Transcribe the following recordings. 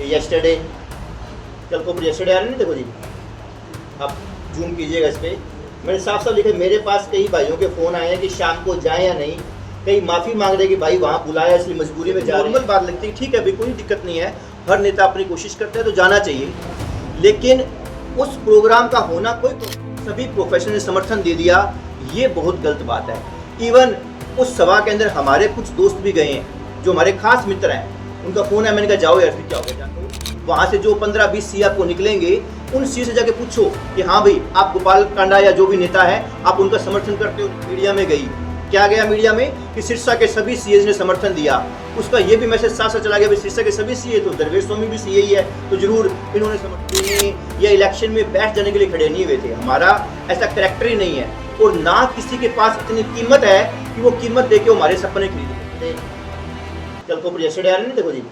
Yesterday कल को yesterday आ रहे नहीं, देखो जी आप जूम कीजिएगा इस पर। मैंने साफ साफ लिखा, मेरे पास कई भाइयों के फ़ोन आए हैं कि शाम को जाएं या नहीं, कई माफ़ी मांग रहे कि भाई वहाँ बुलाया इसलिए मजबूरी में जा। नॉर्मल बात लगती है, ठीक है अभी कोई दिक्कत नहीं है, हर नेता अपनी कोशिश करता है तो जाना चाहिए, लेकिन उस प्रोग्राम का होना सभी प्रोफेशनल ने समर्थन दे दिया, ये बहुत गलत बात है। इवन उस सभा के अंदर हमारे कुछ दोस्त भी गए हैं जो हमारे खास मित्र हैं, उनका फ़ोन है, मैंने कहा जाओ यार फिर क्या हो गया, वहाँ से जो 15-20 सी आपको निकलेंगे उन सी से जाके पूछो कि हाँ भाई आप गोपाल कांडा या जो भी नेता है आप उनका समर्थन करते हो। मीडिया में गई, क्या गया मीडिया में कि सिरसा के सभी सीएज ने समर्थन दिया, उसका ये भी मैसेज साफ साफ चला गया भाई सिरसा के सभी सीए तो दरवेश स्वामी भी सीए ही है, तो जरूर इन्होंने समर्थन या इलेक्शन में बैठ जाने के लिए खड़े नहीं हुए थे। हमारा ऐसा करैक्टर ही नहीं है और ना किसी के पास इतनी कीमत है कि वो कीमत दे के हमारे सपने खरीदे। कल को येस्टरडे आ रहे नहीं, देखो जी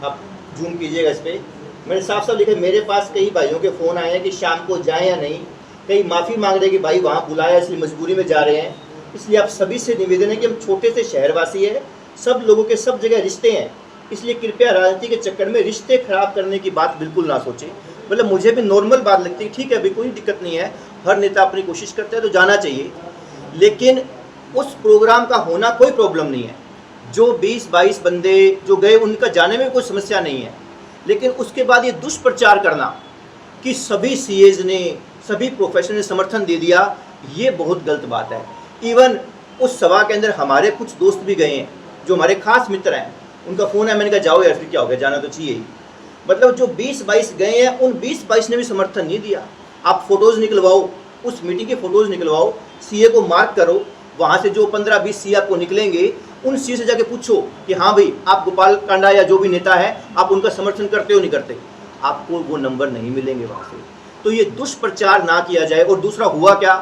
आप जूम कीजिएगा इस पर। मैंने साफ साफ लिखा, मेरे पास कई भाइयों के फ़ोन आए हैं कि शाम को जाएं या नहीं, कई माफ़ी मांग रहे कि भाई वहाँ बुलाया इसलिए मजबूरी में जा रहे हैं। इसलिए आप सभी से निवेदन है कि हम छोटे से शहरवासी हैं, सब लोगों के सब जगह रिश्ते हैं, इसलिए कृपया राजनीति के चक्कर में रिश्ते खराब करने की बात बिल्कुल ना सोचें। मतलब मुझे भी नॉर्मल बात लगती है, ठीक है अभी कोई दिक्कत नहीं है, हर नेता अपनी कोशिश करता है तो जाना चाहिए, लेकिन उस प्रोग्राम का होना कोई प्रॉब्लम नहीं है। जो 20-22 बंदे जो गए उनका जाने में कोई समस्या नहीं है, लेकिन उसके बाद ये दुष्प्रचार करना कि सभी सीएज ने सभी प्रोफेशनल ने समर्थन दे दिया, ये बहुत गलत बात है। इवन उस सभा के अंदर हमारे कुछ दोस्त भी गए हैं जो हमारे खास मित्र हैं, उनका फ़ोन है, मैंने कहा जाओ यार फिर क्या हो गया, जाना तो चाहिए ही। मतलब जो 20-22 गए हैं उन 20-22 ने भी समर्थन नहीं दिया। आप फ़ोटोज़ निकलवाओ, उस मीटिंग के फ़ोटोज़ निकलवाओ, सीए को मार्क करो, वहाँ से जो 15-20 सी आपको निकलेंगे उन सी से जाके पूछो कि हाँ भाई आप गोपाल कांडा या जो भी नेता है आप उनका समर्थन करते हो नहीं करते, आपको वो नंबर नहीं मिलेंगे वहाँ से। तो ये दुष्प्रचार ना किया जाए। और दूसरा हुआ क्या,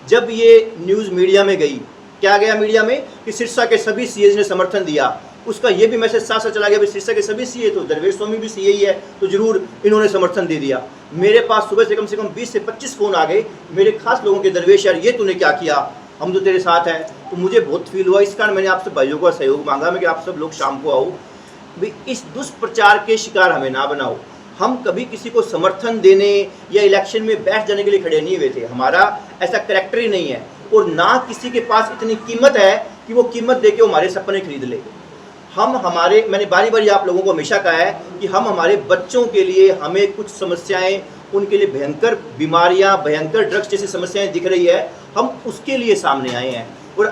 जब ये न्यूज़ मीडिया में गई, क्या गया मीडिया में कि सिरसा के सभी सीएज ने समर्थन दिया, उसका ये भी मैसेज साफ साफ चला गया भाई सिरसा के सभी सीए तो दरवेश स्वामी भी सीए ही है, तो जरूर इन्होंने समर्थन दे दिया। मेरे पास सुबह से कम 20 से 25 फ़ोन आ गए मेरे खास लोगों के, दरवेश यार ये तूने क्या किया, हम तो तेरे साथ हैं। तो मुझे बहुत फील हुआ, इस कारण मैंने आपसे भाइयों का सहयोग मांगा मैं कि आप सब लोग शाम को आओ भाई, इस दुष्प्रचार के शिकार हमें ना बनाओ। हम कभी किसी को समर्थन देने या इलेक्शन में बैठ जाने के लिए खड़े नहीं हुए थे, हमारा ऐसा करैक्टर ही नहीं है और ना किसी के पास इतनी कीमत है कि वो कीमत दे के हमारे सपने खरीद ले। मैंने बारी बारी आप लोगों को हमेशा कहा है कि हम हमारे बच्चों के लिए, हमें कुछ समस्याएं, उनके लिए भयंकर बीमारियां, भयंकर ड्रग्स जैसी समस्याएं दिख रही है, हम उसके लिए सामने आए हैं। और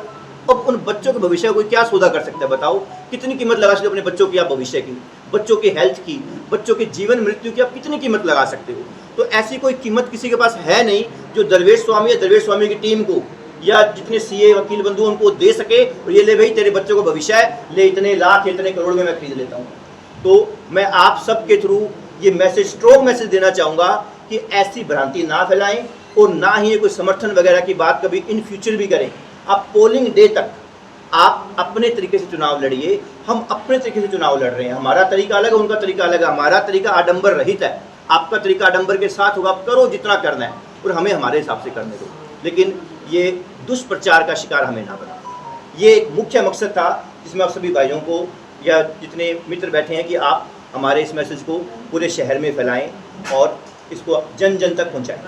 अब उन बच्चों के भविष्य का कोई क्या सौदा कर सकता है बताओ, कितनी कीमत लगा सकते हो अपने बच्चों की, आप भविष्य की, बच्चों की हेल्थ की, बच्चों के जीवन मृत्यु की आप कितनी कीमत लगा सकते हो। तो ऐसी कोई कीमत किसी के पास है नहीं जो दरवेश स्वामी या दरवेश स्वामी की टीम को या जितने सीए वकील बंधु उनको दे सके और ये ले भाई तेरे बच्चों को भविष्य है, ले इतने लाख इतने करोड़ में मैं खरीद लेता हूँ। तो मैं आप सबके थ्रू ये मैसेज, स्ट्रॉन्ग मैसेज देना चाहूँगा कि ऐसी भ्रांति ना फैलाएं और ना ही ये कोई समर्थन वगैरह की बात कभी इन फ्यूचर भी करें। आप पोलिंग डे तक आप अपने तरीके से चुनाव लड़िए, हम अपने तरीके से चुनाव लड़ रहे हैं, हमारा तरीका अलग है, उनका तरीका अलग है, हमारा तरीका आडंबर रहित है, आपका तरीका आडंबर के साथ होगा। आप करो जितना करना है और हमें हमारे हिसाब से करने दो, लेकिन ये दुष्प्रचार का शिकार हमें ना बनाओ। ये एक मुख्य मकसद था जिसमें आप सभी भाइयों को या जितने मित्र बैठे हैं कि आप हमारे इस मैसेज को पूरे शहर में फैलाएं और इसको जन जन तक पहुंचाएं।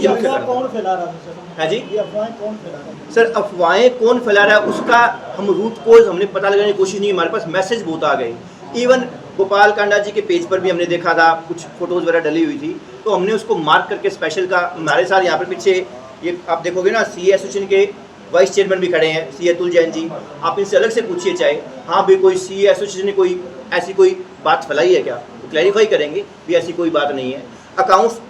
ये अफवाह कौन फैला रहा है है जी, ये अफवाहें कौन फैला रहा है सर? अफवाहें कौन फैला रहा है उसका हम रूट कोज हमने पता लगाने की कोशिश नहीं, हमारे पास मैसेज बहुत आ गए। इवन गोपाल कांडा जी के पेज पर भी हमने देखा था, कुछ फोटोज़ वगैरह डली हुई थी, तो हमने उसको मार्क करके स्पेशल का हमारे साथ यहाँ पर पीछे ये आप देखोगे ना, सीए एसोसिएशन के वाइस चेयरमैन भी खड़े हैं, सी अतुल जैन जी, आप इनसे अलग से पूछिए चाहे हाँ भी कोई सीए एसोसिएशन ने कोई ऐसी कोई बात फैलाई है क्या, तो क्लैरिफाई करेंगे भी ऐसी कोई बात नहीं है। अकाउंट्स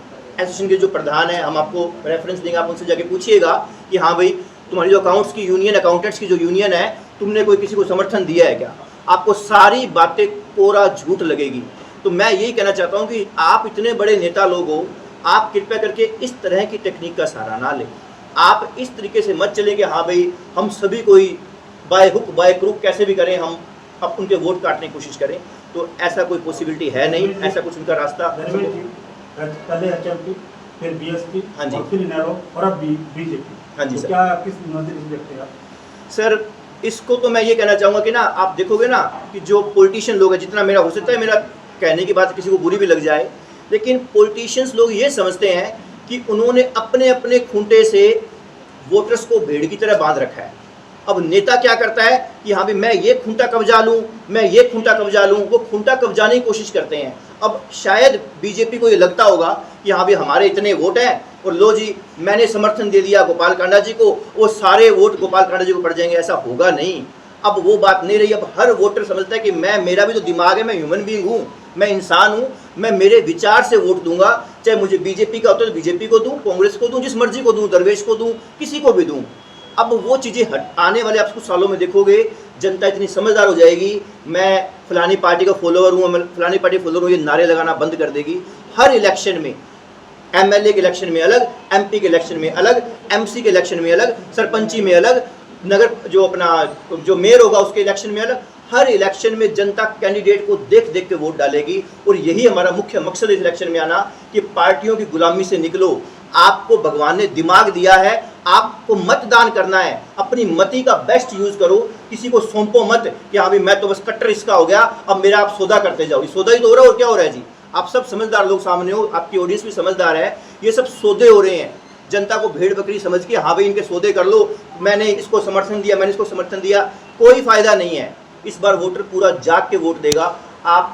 एसोसिएशन के जो प्रधान हैं, हम आपको रेफरेंस देंगे, आप उनसे जाके पूछिएगा कि हाँ भाई तुम्हारी जो अकाउंट्स की यूनियन, अकाउंटेंट्स की जो यूनियन है, तुमने कोई किसी को समर्थन दिया है क्या? आपको सारी बातें कोरा झूठ लगेगी। तो मैं यही कहना चाहता हूँ कि आप इतने बड़े नेता लोग हो, आप कृपया करके इस तरह की टेक्निक का सहारा ना लें। आप इस तरीके से मत चलें कि हाँ भाई हम सभी कोई बाय हुक बाय क्रुक कैसे भी करें, हम अब उनके वोट काटने की कोशिश करें, तो ऐसा कोई पॉसिबिलिटी है नहीं, ऐसा कुछ उनका रास्ता। पहले एचएमपी, फिर बीएसपी, हाँ जी, फिर इनेलो और अब बीजेपी। हाँ जी सर। क्या किस नजरिए से देखते हैं आप? सर इसको तो मैं ये कहना चाहूँगा कि ना आप देखोगे ना कि जो पॉलिटिशियन लोग हैं, जितना मेरा हो सकता है मेरा कहने की बात किसी को बुरी भी लग जाए, लेकिन पॉलिटिशियंस लोग ये समझते हैं कि उन्होंने अपने अपने खूंटे से वोटर्स को भेड़ की तरह बांध रखा है। अब नेता क्या करता है कि हाँ भाई मैं ये खूंटा कब्जा लूँ, मैं ये खूंटा कब्जा लूँ, वो खूंटा कब्जाने की कोशिश करते हैं। अब शायद बीजेपी को ये लगता होगा कि हाँ भाई हमारे इतने वोट हैं और लो जी मैंने समर्थन दे दिया गोपाल कांडा जी को, वो सारे वोट गोपाल कांडा जी को पड़ जाएंगे। ऐसा होगा नहीं। अब वो बात नहीं रही। अब हर वोटर समझता है कि मेरा भी तो दिमाग है, मैं ह्यूमन बीइंग हूँ, मैं इंसान हूँ, मैं मेरे विचार से वोट दूंगा। चाहे मुझे बीजेपी का होता है तो बीजेपी को दूँ, कांग्रेस को दूँ, जिस मर्जी को दूँ, दरवेश को दूँ, किसी को भी दूँ। अब वो चीज़ें आने वाले आप कुछ सालों में देखोगे जनता इतनी समझदार हो जाएगी, मैं फलानी पार्टी का फॉलोअर हूँ, मैं फलानी पार्टी फॉलोअर हूँ, ये नारे लगाना बंद कर देगी। हर इलेक्शन में, एमएलए के इलेक्शन में अलग, एमपी के इलेक्शन में अलग, एमसी के इलेक्शन में अलग, सरपंची में अलग, नगर जो मेयर होगा उसके इलेक्शन में अलग, हर इलेक्शन में जनता कैंडिडेट को देख देख के वोट डालेगी। और यही हमारा मुख्य मकसद इस इलेक्शन में आना कि पार्टियों की गुलामी से निकलो। आपको भगवान ने दिमाग दिया है, आपको मतदान करना है, अपनी मति का बेस्ट यूज करो। किसी को सौंपो मत कि हाँ भाई मैं तो बस कट्टर इसका हो गया, अब मेरा आप सौदा करते जाओ। ये सौदा ही तो हो रहा है और क्या हो रहा है जी। आप सब समझदार लोग सामने हो, आपकी ऑडियंस भी समझदार है। ये सब सौदे हो रहे हैं, जनता को भेड़ बकरी समझ के हाँ भाई इनके सौदे कर लो, मैंने इसको समर्थन दिया, मैंने इसको समर्थन दिया, कोई फायदा नहीं है। इस बार वोटर पूरा जाग के वोट देगा। आप